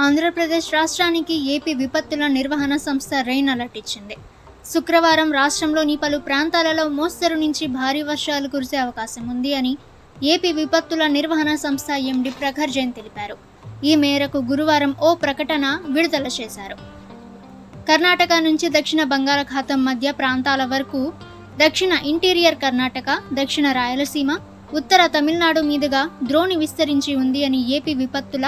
ఆంధ్రప్రదేశ్ రాష్ట్రానికి ఏపీ విపత్తుల నిర్వహణ సంస్థ రెయిన్ అలర్ట్ ఇచ్చింది. శుక్రవారం రాష్ట్రంలోని పలు ప్రాంతాలలో మోస్తరు నుంచి భారీ వర్షాలు కురిసే అవకాశం ఉంది అని ఏపీ విపత్తుల నిర్వహణ సంస్థ ఎండీ ప్రఖర్ జైన్ తెలిపారు. ఈ మేరకు గురువారం ఓ ప్రకటన విడుదల చేశారు. కర్ణాటక నుంచి దక్షిణ బంగాళాఖాతం మధ్య ప్రాంతాల వరకు, దక్షిణ ఇంటీరియర్ కర్ణాటక, దక్షిణ రాయలసీమ, ఉత్తర తమిళనాడు మీదుగా ద్రోణి విస్తరించి ఉంది అని ఏపీ విపత్తుల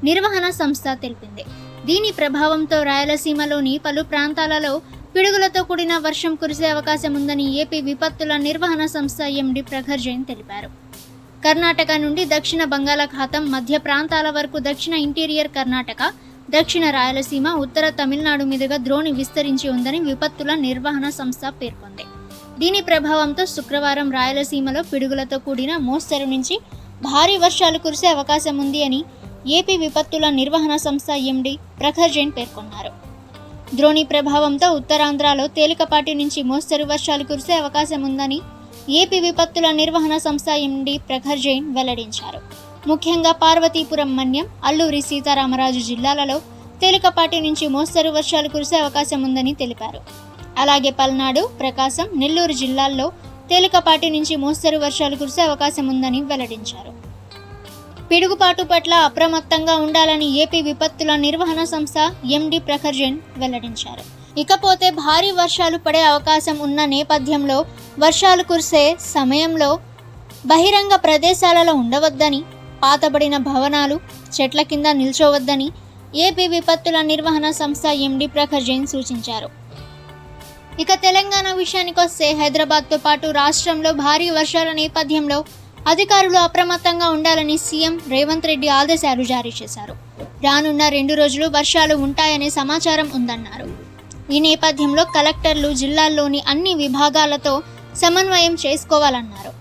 నిర్వహణ సంస్థ తెలిపింది. దీని ప్రభావంతో రాయలసీమలోని పలు ప్రాంతాలలో పిడుగులతో కూడిన వర్షం కురిసే అవకాశం ఉందని ఏపీ విపత్తుల నిర్వహణ సంస్థ ఎండీ ప్రఖర్ జైన్ తెలిపారు. కర్ణాటక నుండి దక్షిణ బంగాళాఖాతం మధ్య ప్రాంతాల వరకు, దక్షిణ ఇంటీరియర్ కర్ణాటక, దక్షిణ రాయలసీమ, ఉత్తర తమిళనాడు మీదుగా ద్రోణి విస్తరించి ఉందని విపత్తుల నిర్వహణ సంస్థ పేర్కొంది. దీని ప్రభావంతో శుక్రవారం రాయలసీమలో పిడుగులతో కూడిన మోస్తరు నుంచి భారీ వర్షాలు కురిసే అవకాశం ఉంది అని ఏపీ విపత్తుల నిర్వహణ సంస్థ ఎండీ ప్రఖర్ జైన్ పేర్కొన్నారు. ద్రోణి ప్రభావంతో ఉత్తరాంధ్రలో తేలికపాటి నుంచి మోస్తరు వర్షాలు కురిసే అవకాశం ఉందని ఏపీ విపత్తుల నిర్వహణ సంస్థ ఎండీ ప్రఖర్ జైన్ వెల్లడించారు. ముఖ్యంగా పార్వతీపురం, మన్యం, అల్లూరి సీతారామరాజు జిల్లాలలో తేలికపాటి నుంచి మోస్తరు వర్షాలు కురిసే అవకాశం ఉందని తెలిపారు. అలాగే పల్నాడు, ప్రకాశం, నెల్లూరు జిల్లాల్లో తేలికపాటి నుంచి మోస్తరు వర్షాలు కురిసే అవకాశం ఉందని వెల్లడించారు. పిడుగుపాటు పట్ల అప్రమత్తంగా ఉండాలని ఏపీ విపత్తుల నిర్వహణ సంస్థ ఎండీ ప్రఖర్ జైన్ వెల్లడించారు. ఇకపోతే భారీ వర్షాలు పడే అవకాశం ఉన్న నేపథ్యంలో వర్షాలు కురిసే సమయంలో బహిరంగ ప్రదేశాలలో ఉండవద్దని, పాతబడిన భవనాలు, చెట్ల కింద నిల్చోవద్దని ఏపీ విపత్తుల నిర్వహణ సంస్థ ఎండీ ప్రఖర్ జైన్ సూచించారు. ఇక తెలంగాణ విషయానికొస్తే హైదరాబాద్తో పాటు రాష్ట్రంలో భారీ వర్షాల నేపథ్యంలో అధికారులు అప్రమత్తంగా ఉండాలని సీఎం రేవంత్ రెడ్డి ఆదేశాలు జారీ చేశారు. రానున్న 2 రోజులు వర్షాలు ఉంటాయనే సమాచారం ఉందన్నారు. ఈ నేపథ్యంలో కలెక్టర్లు జిల్లాల్లోని అన్ని విభాగాలతో సమన్వయం చేసుకోవాలన్నారు.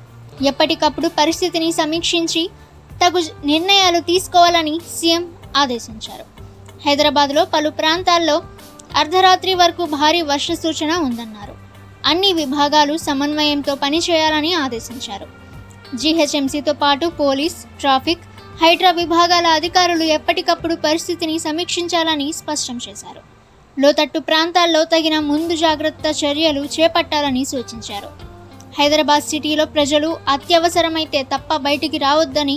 ఎప్పటికప్పుడు పరిస్థితిని సమీక్షించి తగు నిర్ణయాలు తీసుకోవాలని సీఎం ఆదేశించారు. హైదరాబాద్లో పలు ప్రాంతాల్లో అర్ధరాత్రి వరకు భారీ వర్ష సూచన ఉందన్నారు. అన్ని విభాగాలు సమన్వయంతో పనిచేయాలని ఆదేశించారు. జీహెచ్ఎంసీతో పాటు పోలీస్, ట్రాఫిక్, హైడ్రా విభాగాల అధికారులు ఎప్పటికప్పుడు పరిస్థితిని సమీక్షించాలని స్పష్టం చేశారు. లోతట్టు ప్రాంతాల్లో తగిన ముందు జాగ్రత్త చర్యలు చేపట్టాలని సూచించారు. హైదరాబాద్ సిటీలో ప్రజలు అత్యవసరమైతే తప్ప బయటికి రావద్దని,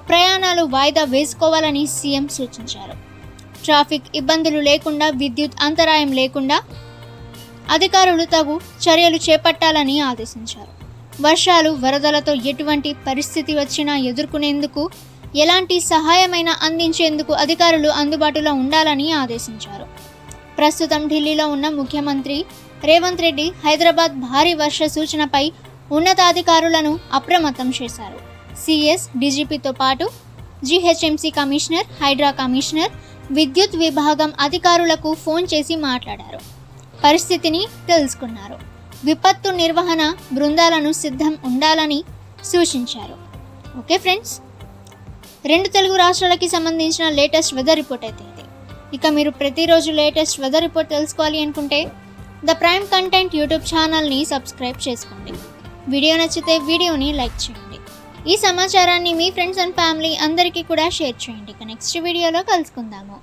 ప్రయాణాలు వాయిదా వేసుకోవాలని సీఎం సూచించారు. ట్రాఫిక్ ఇబ్బందులు లేకుండా, విద్యుత్ అంతరాయం లేకుండా అధికారులు తగు చర్యలు చేపట్టాలని ఆదేశించారు. వర్షాలు, వరదలతో ఎటువంటి పరిస్థితి వచ్చినా ఎదుర్కొనేందుకు, ఎలాంటి సహాయమైనా అందించేందుకు అధికారులు అందుబాటులో ఉండాలని ఆదేశించారు. ప్రస్తుతం ఢిల్లీలో ఉన్న ముఖ్యమంత్రి రేవంత్ రెడ్డి హైదరాబాద్ భారీ వర్ష సూచనపై ఉన్నతాధికారులను అప్రమత్తం చేశారు. సిఎస్, డీజీపీతో పాటు జీహెచ్ఎంసీ కమిషనర్, హైడ్రా కమిషనర్, విద్యుత్ విభాగం అధికారులకు ఫోన్ చేసి మాట్లాడారు. పరిస్థితిని తెలుసుకున్నారు. విపత్తు నిర్వహణ బృందాలను సిద్ధం ఉండాలని సూచించారు. ఓకే ఫ్రెండ్స్, 2 తెలుగు రాష్ట్రాలకి సంబంధించిన లేటెస్ట్ వెదర్ రిపోర్ట్ అయితే ఇది. ఇక మీరు ప్రతిరోజు లేటెస్ట్ వెదర్ రిపోర్ట్ తెలుసుకోవాలి అనుకుంటే ద ప్రైమ్ కంటెంట్ యూట్యూబ్ ఛానల్ని సబ్స్క్రైబ్ చేసుకోండి. వీడియో నచ్చితే వీడియోని లైక్ చేయండి. ఈ సమాచారాన్ని మీ ఫ్రెండ్స్ అండ్ ఫ్యామిలీ అందరికీ కూడా షేర్ చేయండి. ఇక నెక్స్ట్ వీడియోలో కలుసుకుందాము.